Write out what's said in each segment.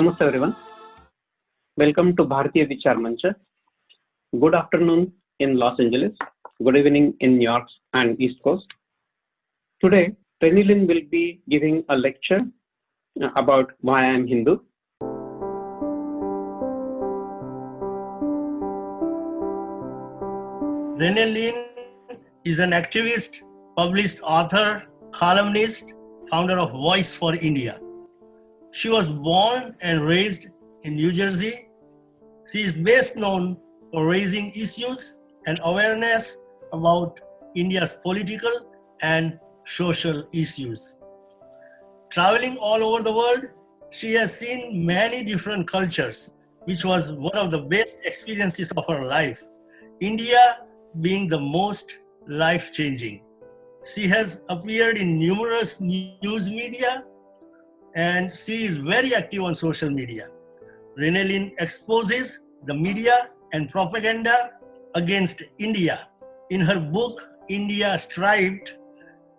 Namaste everyone. Welcome to Bharatiya Vichar Manch. Good afternoon in Los Angeles. Good evening in New York and East Coast. Today, Renee Lynn will be giving a lecture about why I am Hindu. Renee Lynn is an activist, published author, columnist, founder of Voice for India. She was born and raised in New Jersey. She is best known for raising issues and awareness about India's political and social issues. Traveling all over the world, she has seen many different cultures, which was one of the best experiences of her life. India being the most life-changing. She has appeared in numerous news media and she is very active on social media. Renee Lynn exposes the media and propaganda against India. In her book, India Striped,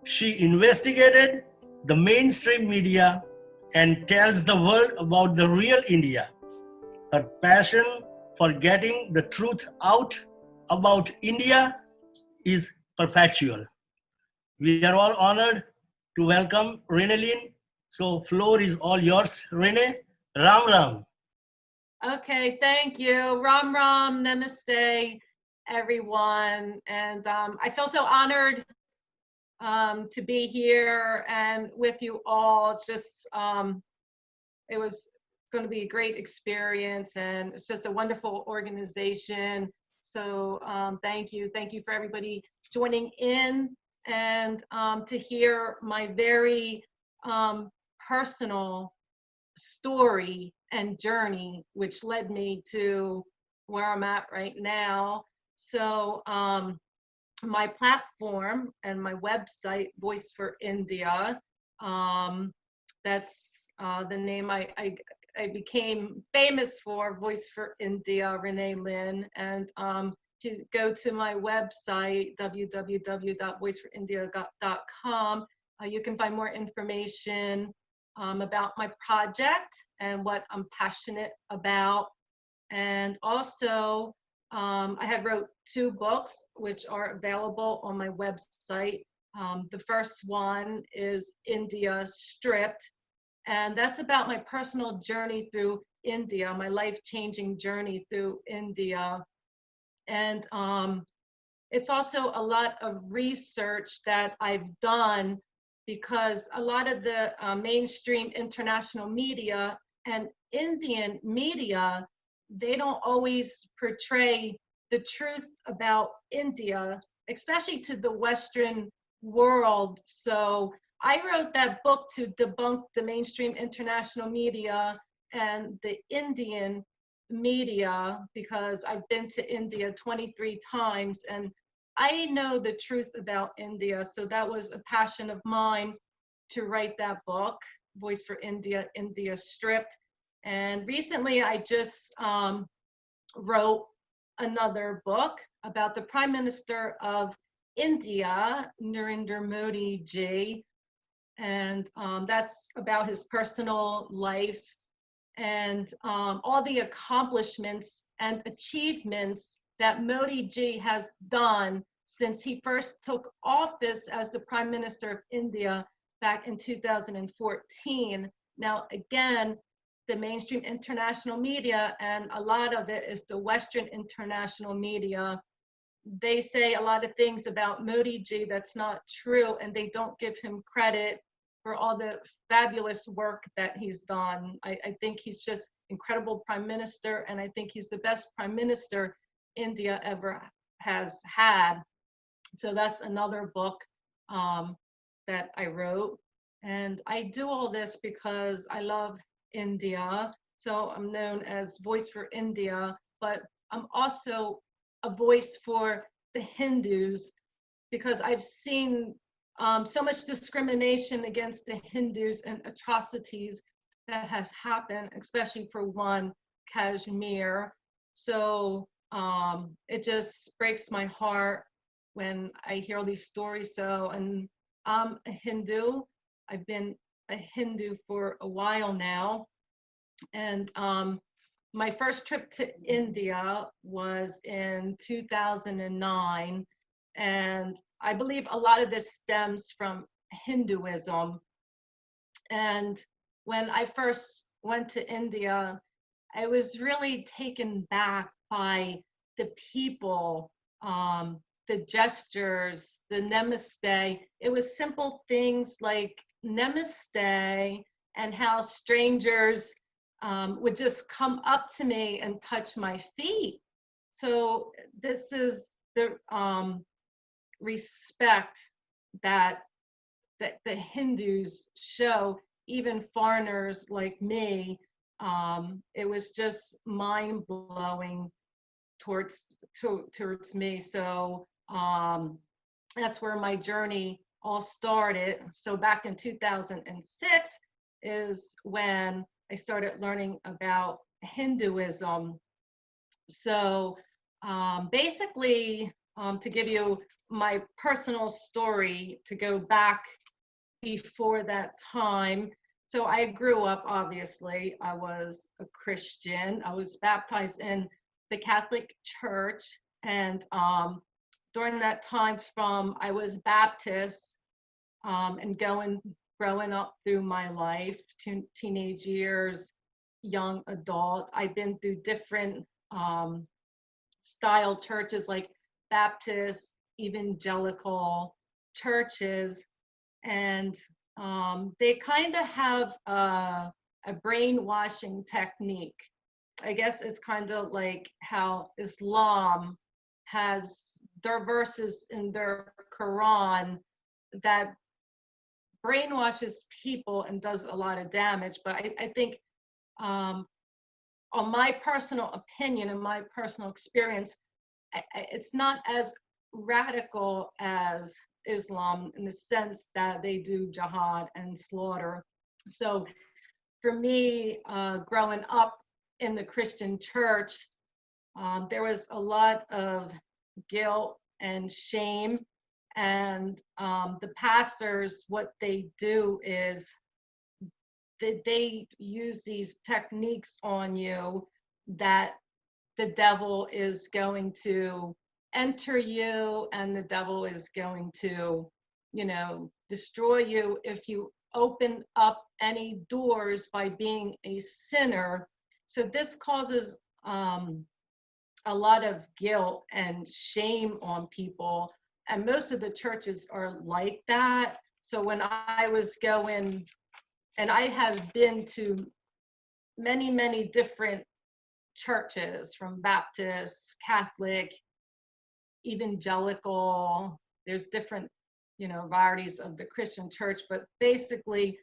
she investigated the mainstream media and tells the world about the real India. Her passion for getting the truth out about India is perpetual. We are all honored to welcome Renee Lynn. So floor is all yours, Renee. Ram Ram. Okay, thank you. Ram Ram, Namaste, everyone. And I feel so honored to be here and with you all. It's going to be a great experience, and it's just a wonderful organization. So thank you for everybody joining in and to hear my very personal story and journey, which led me to where I'm at right now. So my platform and my website, Voice for India, that's the name I became famous for, Voice for India, Renee Lynn. And to go to my website, www.voiceforindia.com, you can find more information about my project and what I'm passionate about. And also, I have wrote 2 books which are available on my website. The first one is India Stripped, and that's about my personal journey through India, my life-changing journey through India. And it's also a lot of research that I've done, because a lot of the mainstream international media and Indian media, they don't always portray the truth about India, especially to the Western world. So I wrote that book to debunk the mainstream international media and the Indian media, because I've been to India 23 times and I know the truth about India. So that was a passion of mine to write that book, Voice for India, India Stripped. And recently I just wrote another book about the Prime Minister of India, Narendra Modi ji. And that's about his personal life and all the accomplishments and achievements that Modi ji has done since he first took office as the Prime Minister of India back in 2014. Now, again, the mainstream international media, and a lot of it is the Western international media, they say a lot of things about Modi ji that's not true, and they don't give him credit for all the fabulous work that he's done. I think he's just incredible Prime Minister, and I think he's the best Prime Minister India ever has had. So that's another book that I wrote. And I do all this because I love India. So I'm known as Voice for India, but I'm also a voice for the Hindus, because I've seen so much discrimination against the Hindus and atrocities that has happened, especially for one, Kashmir. So it just breaks my heart when I hear all these stories. So, and I'm a Hindu. I've been a Hindu for a while now. And my first trip to India was in 2009. And I believe a lot of this stems from Hinduism. And when I first went to India, I was really taken back by the people, the gestures, the namaste. It was simple things like namaste, and how strangers would just come up to me and touch my feet. So this is the respect that the Hindus show even foreigners like me. It was just mind blowing towards me. So that's where my journey all started. So back in 2006 is when I started learning about Hinduism. So basically, to give you my personal story, to go back before that time. So I grew up, obviously, I was a Christian. I was baptized in the Catholic Church. And during that time I was Baptist and growing up through my life, teenage years, young adult. I've been through different style churches like Baptist, evangelical churches. And they kind of have a brainwashing technique. I guess it's kind of like how Islam has their verses in their Quran that brainwashes people and does a lot of damage. But I think on my personal opinion and my personal experience, it's not as radical as Islam in the sense that they do jihad and slaughter. So for me, growing up in the Christian church, there was a lot of guilt and shame. And the pastors, what they do is they use these techniques on you that the devil is going to enter you, and the devil is going to, destroy you if you open up any doors by being a sinner. So this causes a lot of guilt and shame on people. And most of the churches are like that. So when I was going, and I have been to many, many different churches, from Baptist, Catholic, evangelical, there's different, varieties of the Christian church, but basically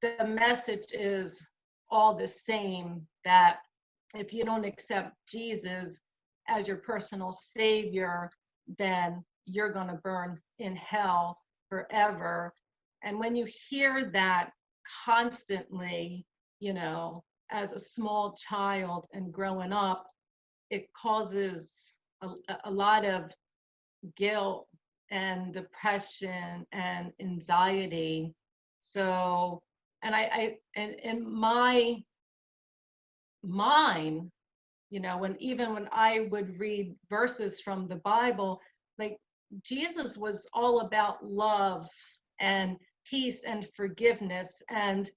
the message is all the same, that if you don't accept Jesus as your personal savior, then you're going to burn in hell forever. And when you hear that constantly, as a small child and growing up, it causes a lot of guilt and depression and anxiety. So, and and in my mind, when I would read verses from the Bible, like Jesus was all about love and peace and forgiveness. And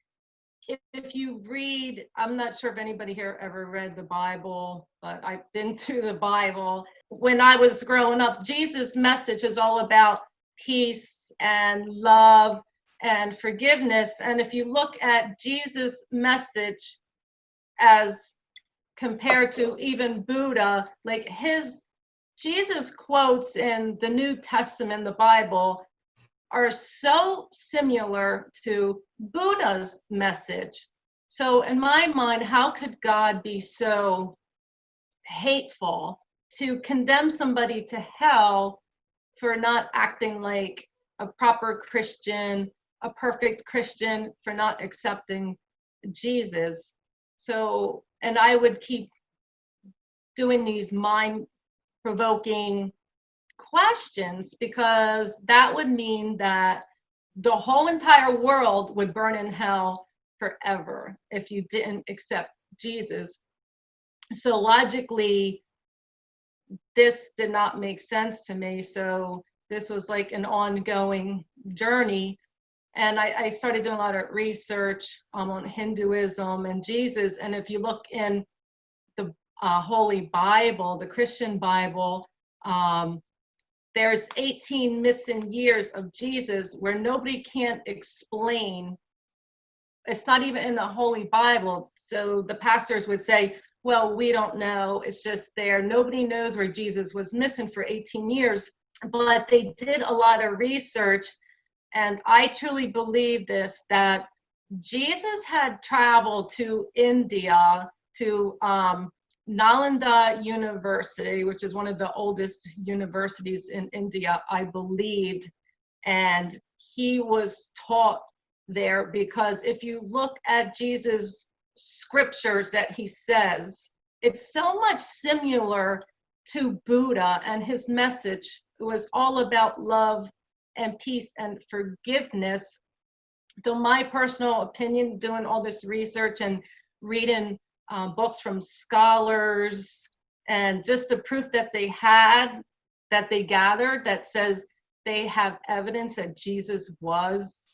if you read, I'm not sure if anybody here ever read the Bible, but I've been through the Bible. When I was growing up, Jesus' message is all about peace and love and forgiveness. And if you look at Jesus' message as compared to even Buddha, like Jesus quotes in the New Testament, the Bible, are so similar to Buddha's message. So in my mind, how could God be so hateful to condemn somebody to hell for not acting like a proper Christian, a perfect Christian, for not accepting Jesus? So, and I would keep doing these mind-provoking questions, because that would mean that the whole entire world would burn in hell forever if you didn't accept Jesus. So logically, this did not make sense to me. So this was like an ongoing journey. And I started doing a lot of research on Hinduism and Jesus. And if you look in the Holy Bible, the Christian Bible, there's 18 missing years of Jesus where nobody can explain. It's not even in the Holy Bible. So the pastors would say, well, we don't know. It's just there. Nobody knows where Jesus was missing for 18 years. But they did a lot of research. And I truly believe this, that Jesus had traveled to India, to Nalanda University, which is one of the oldest universities in India, I believed. And he was taught there, because if you look at Jesus' scriptures that he says, it's so much similar to Buddha, and his message was all about love and peace and forgiveness. So my personal opinion, doing all this research and reading books from scholars, and just the proof that they had, that they gathered, that says they have evidence that Jesus was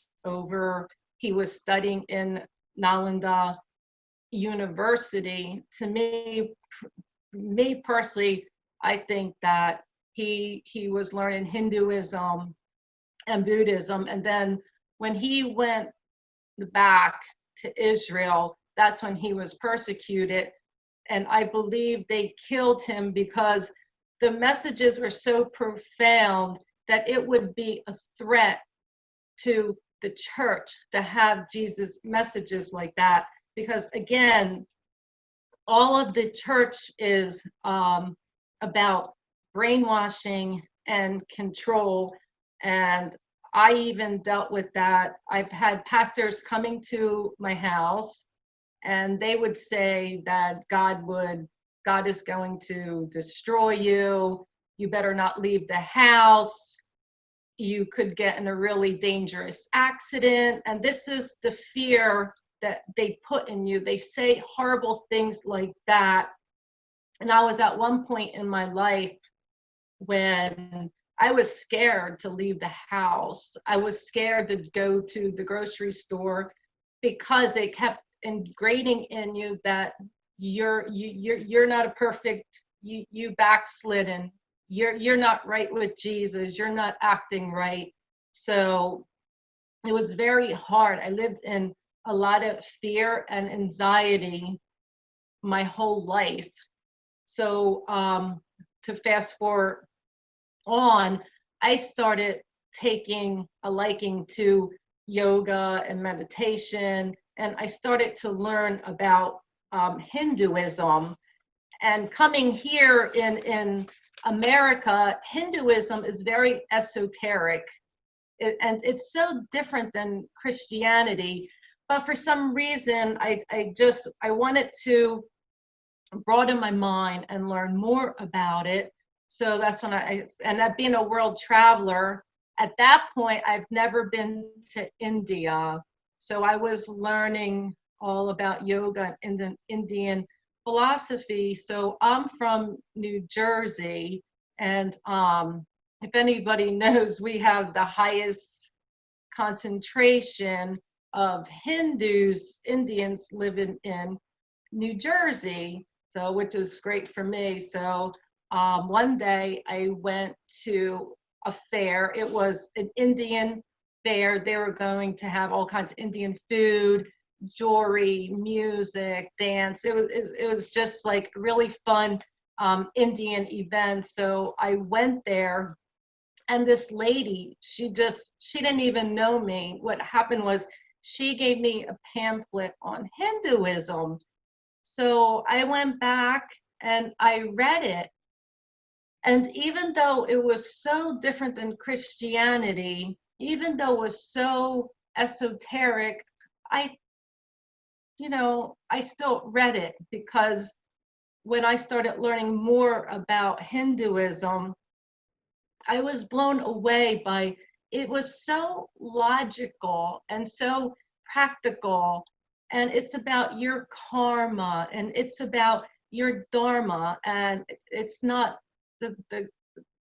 he was studying in Nalanda University. To me personally, I think that he was learning Hinduism and Buddhism. And then when he went back to Israel, that's when he was persecuted. And I believe they killed him because the messages were so profound that it would be a threat to the church to have Jesus' messages like that. Because again, all of the church is about brainwashing and control. And I even dealt with that. I've had pastors coming to my house, and they would say that God is going to destroy you. You better not leave the house. You could get in a really dangerous accident. And this is the fear that they put in you. They say horrible things like that. And I was at one point in my life when I was scared to leave the house. I was scared to go to the grocery store, because they kept ingraining in you that you're not a perfect, you backslidden, you're not right with Jesus, you're not acting right. So it was very hard. I lived in a lot of fear and anxiety my whole life. So to fast forward on, I started taking a liking to yoga and meditation, and I started to learn about Hinduism. And coming here in America, Hinduism is very esoteric, and it's so different than Christianity. But for some reason, I wanted to broaden my mind and learn more about it. So that's when and that being a world traveler, at that point, I've never been to India. So I was learning all about yoga and Indian philosophy. So I'm from New Jersey, and if anybody knows, we have the highest concentration of Indians living in New Jersey, so which is great for me. So one day I went to a fair. It was an Indian fair. They were going to have all kinds of Indian food, jewelry, music, dance. It was just like really fun Indian event. So I went there, and this lady, she didn't even know me. What happened was she gave me a pamphlet on Hinduism. So I went back and I read it. And even though it was so different than Christianity, even though it was so esoteric, I still read it, because when I started learning more about Hinduism, I was blown away by it. Was so logical and so practical. And it's about your karma, and it's about your dharma, and it's not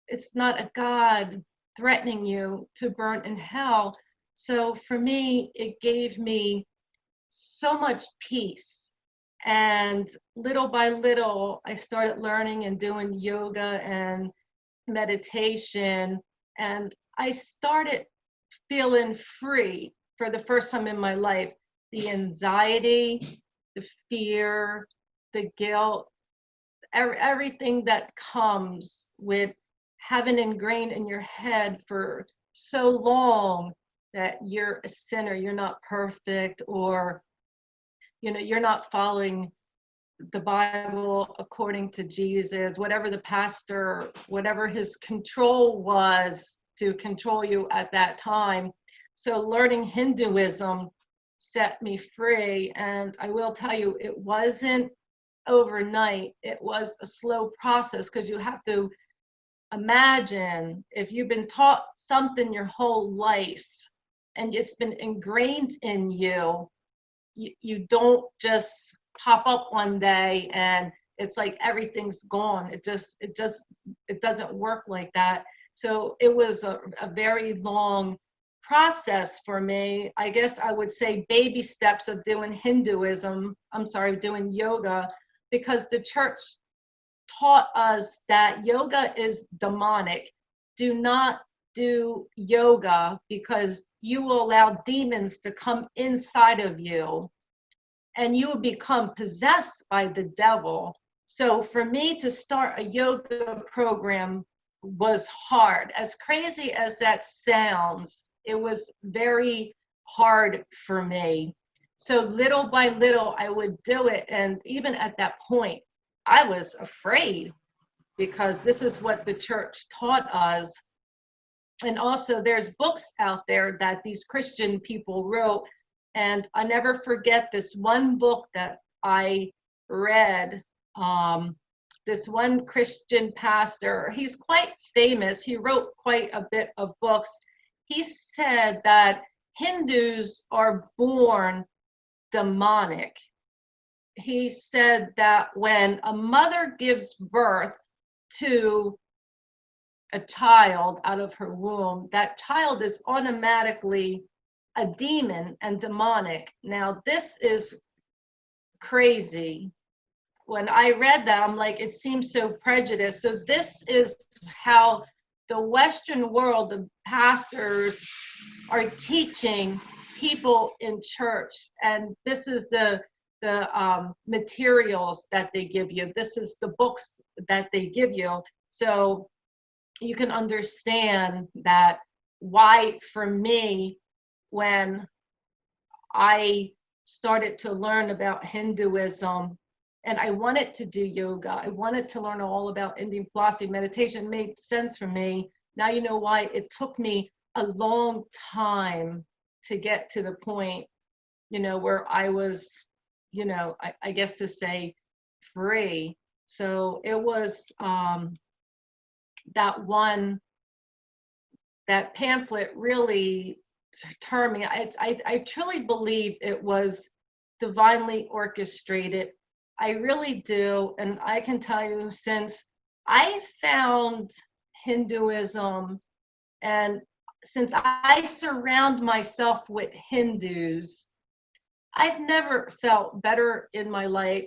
it's not a God threatening you to burn in hell. So for me, it gave me so much peace. And little by little, I started learning and doing yoga and meditation, and I started feeling free for the first time in my life. The anxiety, the fear, the guilt, everything that comes with having ingrained in your head for so long that you're a sinner, you're not perfect, or you're not following the Bible according to Jesus, whatever the pastor, whatever his control was to control you at that time. So learning Hinduism set me free. And I will tell you, it wasn't overnight. It was a slow process, because you have to imagine, if you've been taught something your whole life and it's been ingrained in you, you don't just pop up one day and it's like everything's gone. It doesn't work like that. So it was a very long process for me. I guess I would say baby steps of doing doing yoga, because the church taught us that yoga is demonic. Do not do yoga, because you will allow demons to come inside of you and you will become possessed by the devil. So for me to start a yoga program was hard. As crazy as that sounds, it was very hard for me. So little by little, I would do it. And even at that point, I was afraid, because this is what the church taught us. And also there's books out there that these Christian people wrote. And I never forget this one book that I read. This one Christian pastor, he's quite famous. He wrote quite a bit of books. He said that Hindus are born demonic. He said that when a mother gives birth to a child out of her womb, that child is automatically a demon and demonic. Now, this is crazy. When I read that, I'm like, it seems so prejudiced. So this is how the Western world, the pastors are teaching people in church. And this is the materials that they give you. This is the books that they give you. So you can understand that why, for me, when I started to learn about Hinduism and I wanted to do yoga, I wanted to learn all about Indian philosophy, meditation, made sense for me. Now you know why it took me a long time to get to the point, where I was, I guess to say free. So it was that pamphlet really turned me. I truly believe it was divinely orchestrated. I really do. And I can tell you, since I found Hinduism and since I surround myself with Hindus, I've never felt better in my life.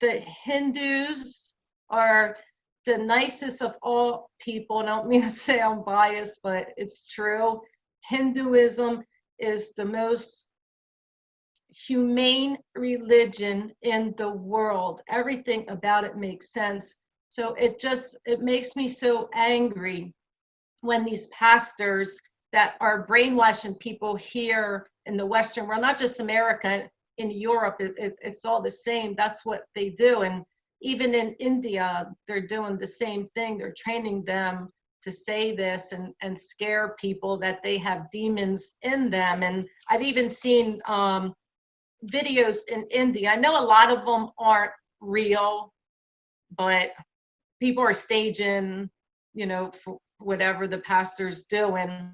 The Hindus are the nicest of all people. And I don't mean to say I'm biased, but it's true. Hinduism is the most humane religion in the world. Everything about it makes sense. So it makes me so angry when these pastors that are brainwashing people here in the Western world, not just America, in Europe, it's all the same. That's what they do. And even in India, they're doing the same thing. They're training them to say this and scare people that they have demons in them. And I've even seen videos in India. I know a lot of them aren't real, but people are staging, for whatever the pastor's doing.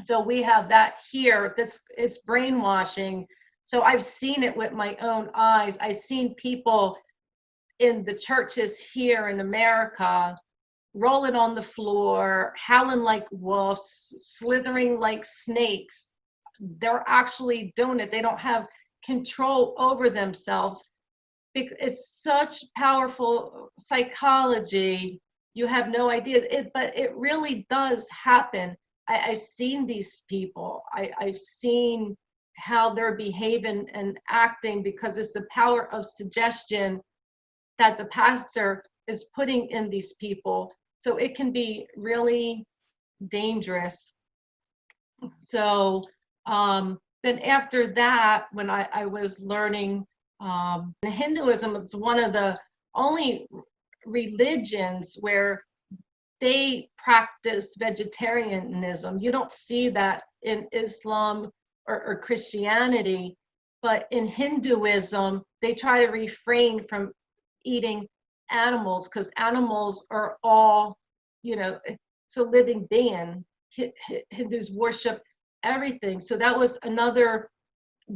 So we have that here. It's brainwashing. So I've seen it with my own eyes. I've seen people in the churches here in America rolling on the floor, howling like wolves, slithering like snakes. They're actually doing it. They don't have control over themselves. It's such powerful psychology. You have no idea. But it really does happen. I've seen these people. I've seen how they're behaving and acting because it's the power of suggestion that the pastor is putting in these people. So it can be really dangerous. So then after that, when I was learning Hinduism, it's one of the only religions where they practice vegetarianism. You don't see that in Islam or Christianity, but in Hinduism, they try to refrain from eating animals because animals are all, it's a living being. Hindus worship everything. So that was another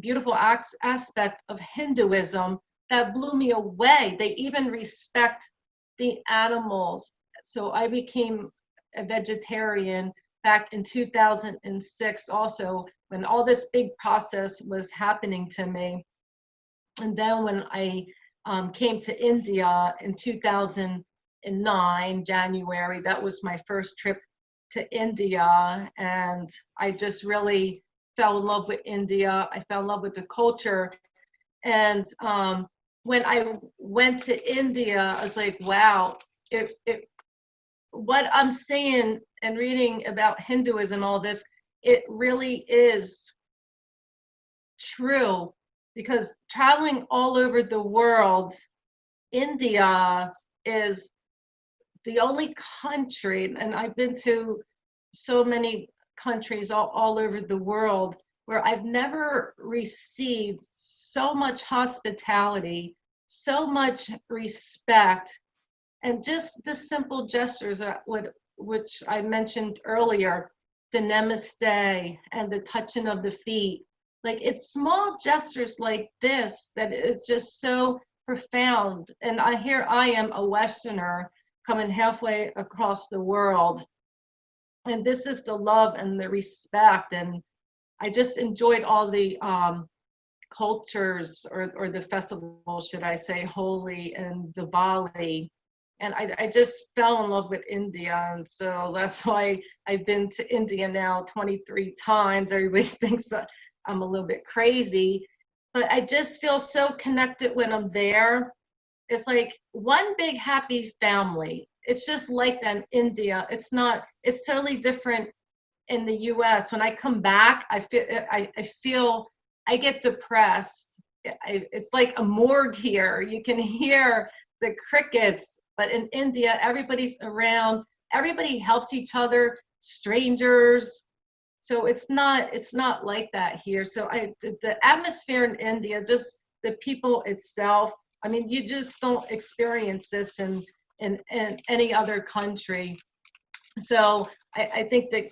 beautiful aspect of Hinduism that blew me away. They even respect the animals. So I became a vegetarian back in 2006 also, when all this big process was happening to me. And then when I came to India in 2009, January, that was my first trip to India. And I just really fell in love with India. I fell in love with the culture. And when I went to India, I was like, wow, what I'm seeing and reading about Hinduism, all this, it really is true. Because traveling all over the world, India is the only country, and I've been to so many countries all over the world, where I've never received so much hospitality, so much respect, and just the simple gestures which I mentioned earlier, the namaste and the touching of the feet. Like, it's small gestures like this that is just so profound. And here I am, a Westerner, coming halfway across the world. And this is the love and the respect. And I just enjoyed all the cultures or the festivals, should I say, Holi and Diwali. And I just fell in love with India. And so that's why I've been to India now 23 times. Everybody thinks that I'm a little bit crazy, but I just feel so connected when I'm there. It's like one big happy family. It's just like that in India. It's totally different in the US. When I come back, I feel I get depressed. It's like a morgue here. You can hear the crickets, but in India, everybody's around. Everybody helps each other, strangers. So it's not like that here. So the atmosphere in India, just the people itself, I mean, you just don't experience this in any other country. So I think the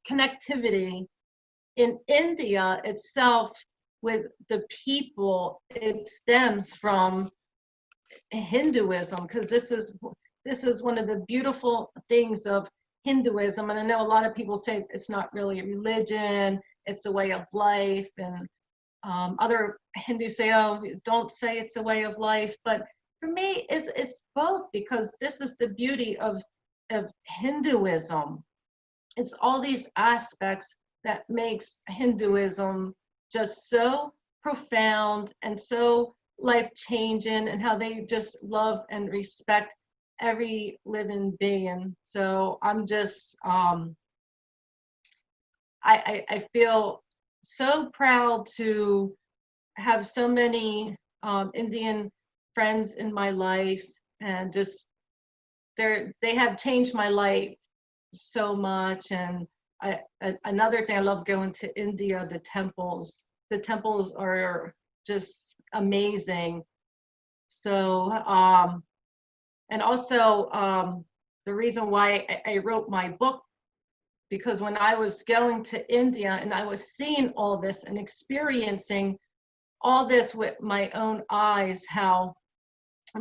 connectivity in India itself with the people, it stems from Hinduism, because this is one of the beautiful things of Hinduism. And I know a lot of people say it's not really a religion, it's a way of life. And other Hindus say, oh, don't say it's a way of life. But for me, it's both, because this is the beauty of Hinduism. It's all these aspects that makes Hinduism just so profound and so life-changing, and how they just love and respect every living being. So I'm just, I feel so proud to have so many Indian friends in my life, and just they have changed my life so much. And another thing, I love going to India, the temples. The temples are just amazing. So, and also the reason why I wrote my book because when I was going to India and I was seeing all this and experiencing all this with my own eyes, how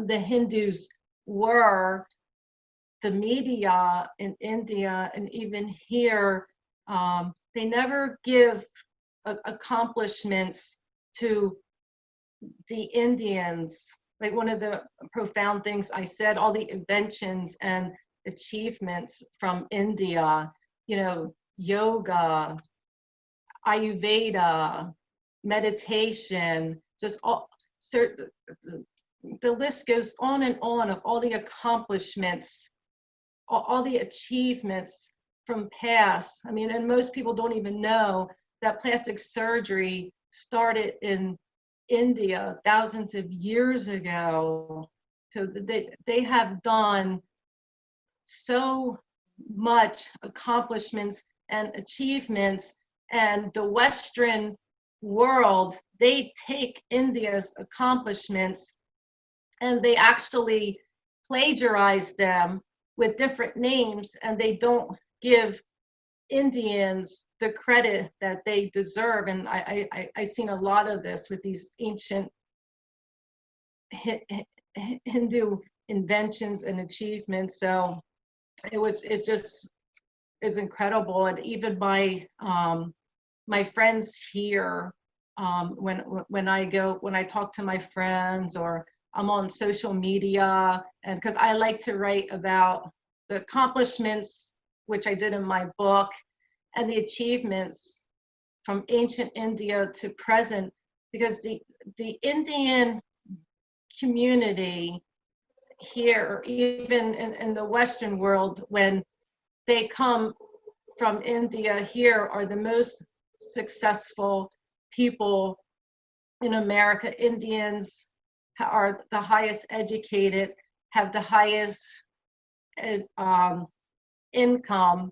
the Hindus were, the media in India and even here, they never give accomplishments to the Indians. Like one of the profound things I said, all the inventions and achievements from India, you know, yoga, Ayurveda, meditation, just all, the list goes on and on of all the accomplishments, all the achievements from past. I mean, and most people don't even know that plastic surgery started in India thousands of years ago. So they have done so much accomplishments and achievements, and the Western world, they take India's accomplishments and they actually plagiarize them with different names, and they don't give Indians the credit that they deserve. And I seen a lot of this with these ancient Hindu inventions and achievements. So it just is incredible. And even my friends here, when I talk to my friends, or I'm on social media, and because I like to write about the accomplishments, which I did in my book, and the achievements from ancient India to present, because the Indian community here, even in the Western world, when they come from India here, are the most successful people in America. Indians are the highest educated, have the highest income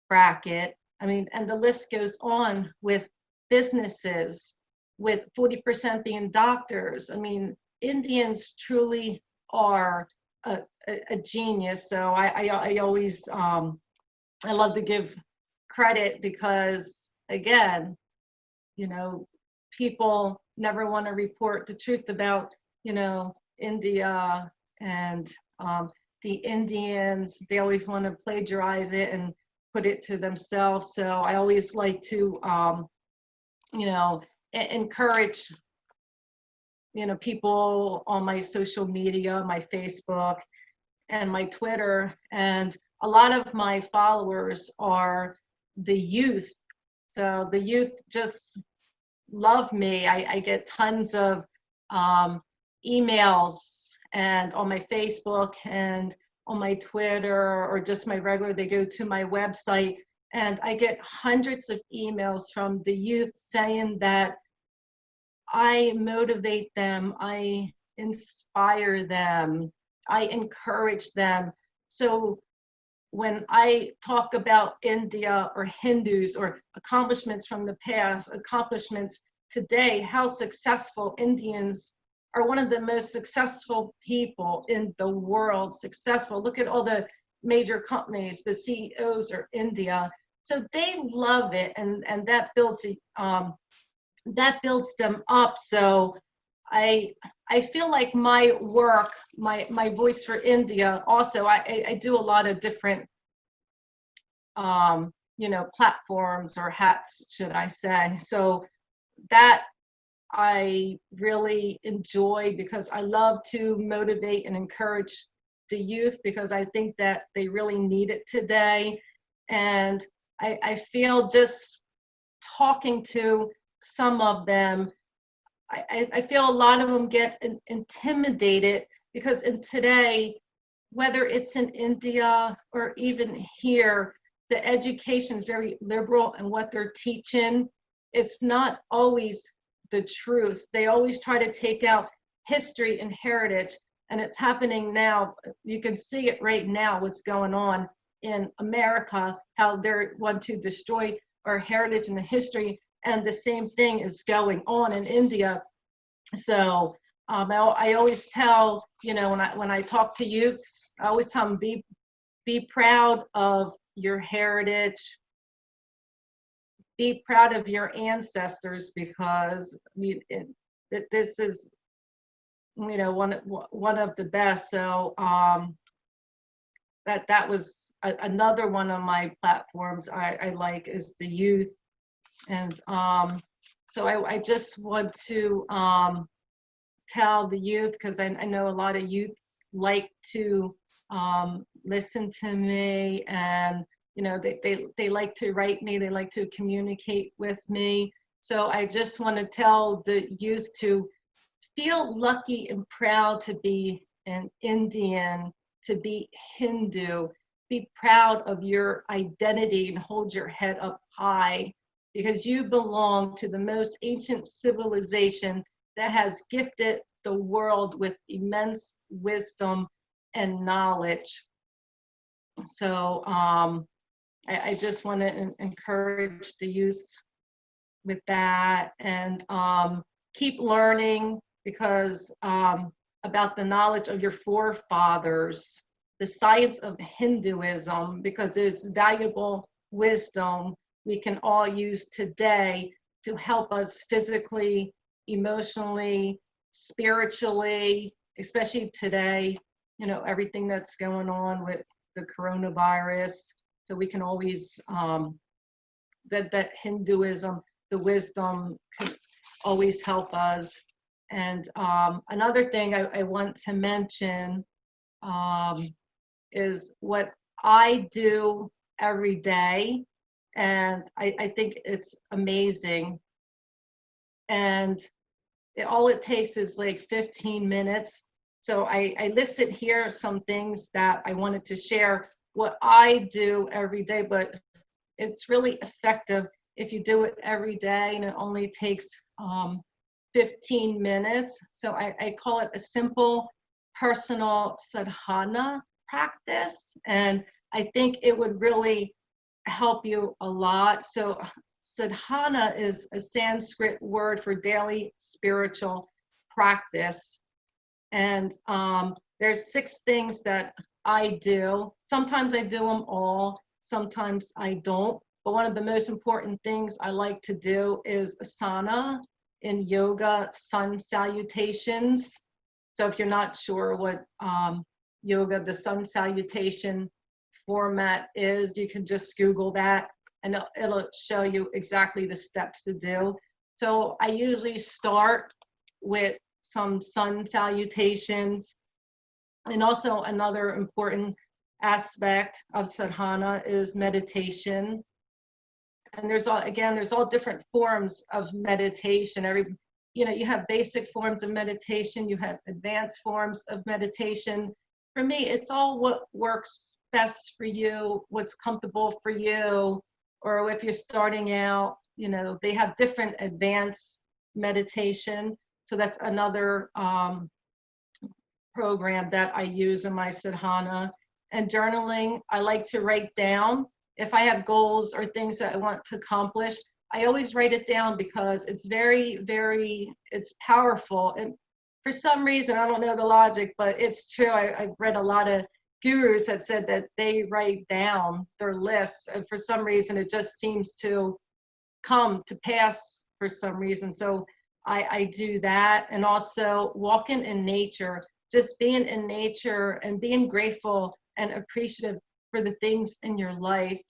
bracket. I mean, and the list goes on with businesses, with 40% being doctors. I mean, Indians truly are a genius. So I always, I love to give credit, because again, you know, people never want to report the truth about, you know, India and the Indians. They always want to plagiarize it and put it to themselves. So I always like to, you know, encourage, you know, people on my social media, my Facebook and my Twitter. And a lot of my followers are the youth. So the youth just love me. I get tons of emails, and on my Facebook and on my Twitter, or just my regular, they go to my website, and I get hundreds of emails from the youth saying that I motivate them, I inspire them, I encourage them. So when I talk about India or Hindus or accomplishments from the past, accomplishments today, how successful Indians are, one of the most successful people in the world, successful. Look at all the major companies, the CEOs are India. So they love it, and that builds them up. So I feel like my work, my voice for India, also I do a lot of different you know, platforms or hats, should I say. So that I really enjoy, because I love to motivate and encourage the youth, because I think that they really need it today. And I feel just talking to some of them, I feel a lot of them get intimidated, because in today, whether it's in India or even here, the education is very liberal, and what they're teaching, it's not always the truth. They always try to take out history and heritage, and it's happening now. You can see it right now, what's going on in America, how they want to destroy our heritage and the history, and the same thing is going on in India. So I always tell, you know, when I talk to youths, I always tell them, be proud of your heritage, be proud of your ancestors, because this is, you know, one of the best. So that was another one of my platforms I like, is the youth. And so I just want to tell the youth, because I know a lot of youths like to listen to me, and you know, they like to write me, they like to communicate with me. So I just want to tell the youth to feel lucky and proud to be an Indian, to be Hindu. Be proud of your identity and hold your head up high, because you belong to the most ancient civilization that has gifted the world with immense wisdom and knowledge. So I just want to encourage the youth with that, and keep learning, because about the knowledge of your forefathers, the science of Hinduism, because it's valuable wisdom we can all use today to help us physically, emotionally, spiritually, especially today, you know, everything that's going on with the coronavirus. So we can always, that Hinduism, the wisdom, can always help us. And another thing I want to mention is what I do every day. And I think it's amazing. And all it takes is like 15 minutes. So I listed here some things that I wanted to share, what I do every day, but it's really effective if you do it every day, and it only takes 15 minutes. So I call it a simple personal sadhana practice, and I think it would really help you a lot. So sadhana is a Sanskrit word for daily spiritual practice. And there's 6 things that I do. Sometimes I do them all, sometimes I don't. But one of the most important things I like to do is asana in yoga, sun salutations. So if you're not sure what yoga, the sun salutation format is, you can just Google that, and it'll show you exactly the steps to do. So I usually start with some sun salutations. And also another important aspect of sadhana is meditation. And there's all different forms of meditation. You have basic forms of meditation, you have advanced forms of meditation. For me, it's all what works best for you, what's comfortable for you. Or if you're starting out, they have different advanced meditation. So that's another program that I use in my sadhana. And journaling, I like to write down. If I have goals or things that I want to accomplish, I always write it down, because it's very, very, it's powerful. And for some reason, I don't know the logic, but it's true. I've read a lot of gurus that said that they write down their lists, and for some reason, it just seems to come to pass for some reason. So I do that. And also walking in nature, just being in nature and being grateful and appreciative for the things in your life.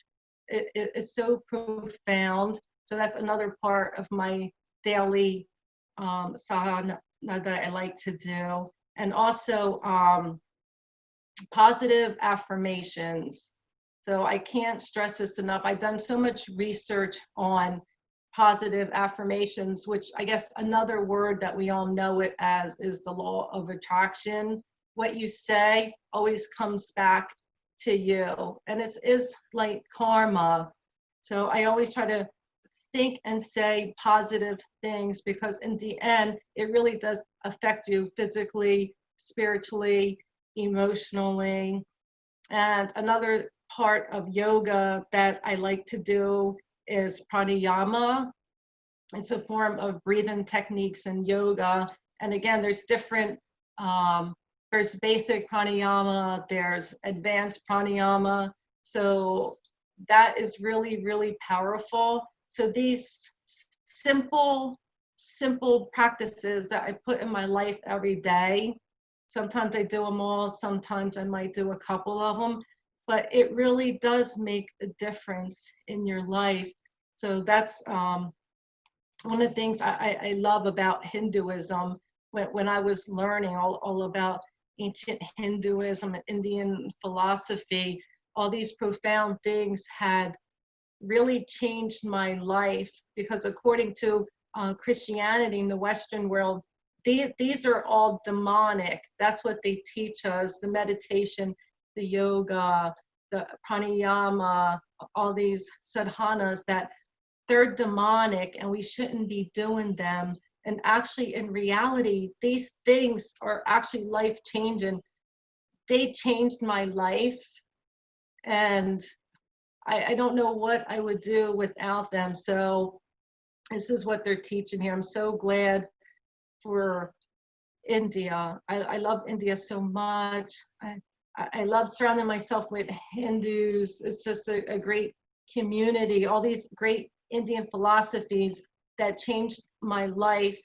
It is so profound. So that's another part of my daily sadhana that I like to do. And also positive affirmations. So I can't stress this enough. I've done so much research on positive affirmations, which I guess another word that we all know it as is the law of attraction. What you say always comes back to you, and it is like karma. So I always try to think and say positive things, because in the end, it really does affect you physically, spiritually, emotionally. And another part of yoga that I like to do is pranayama. It's a form of breathing techniques in yoga. And again, there's different, there's basic pranayama, there's advanced pranayama. So that is really, really powerful. So these simple practices that I put in my life every day, sometimes I do them all, sometimes I might do a couple of them, but it really does make a difference in your life. So that's one of the things I love about Hinduism. When I was learning all about ancient Hinduism and Indian philosophy, all these profound things had really changed my life, because according to Christianity in the Western world, these are all demonic. That's what they teach us, the meditation, the yoga, the pranayama, all these sadhanas, that they're demonic and we shouldn't be doing them. And actually, in reality, these things are actually life-changing. They changed my life, and I don't know what I would do without them. So this is what they're teaching here. I'm so glad for India. I love India so much. I love surrounding myself with Hindus. It's just a great community, all these great Indian philosophies that changed my life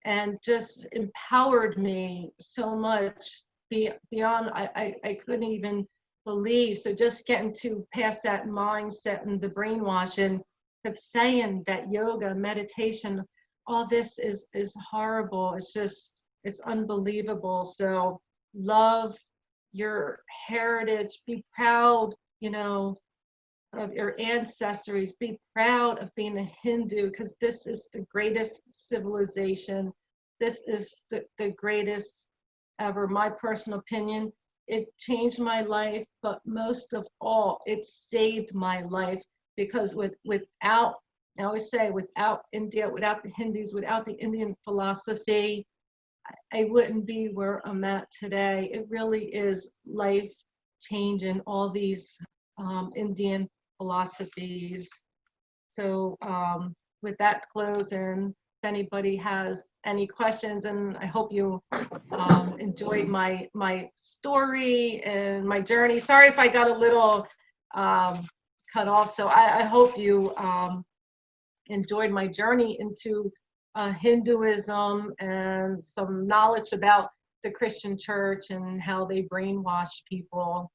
and just empowered me so much beyond I couldn't even believe. So just getting to past that mindset and the brainwashing, but saying that yoga, meditation, all this is horrible. It's unbelievable. So love your heritage, be proud, of your ancestors, be proud of being a Hindu, because this is the greatest civilization. This is the greatest ever, my personal opinion. It changed my life, but most of all, it saved my life, because without, I always say, without India, without the Hindus, without the Indian philosophy, I wouldn't be where I'm at today. It really is life changing, all these Indian philosophies. So with that closing, if anybody has any questions, and I hope you enjoyed my story and my journey. Sorry if I got a little cut off. So I hope you enjoyed my journey into Hinduism and some knowledge about the Christian church and how they brainwash people.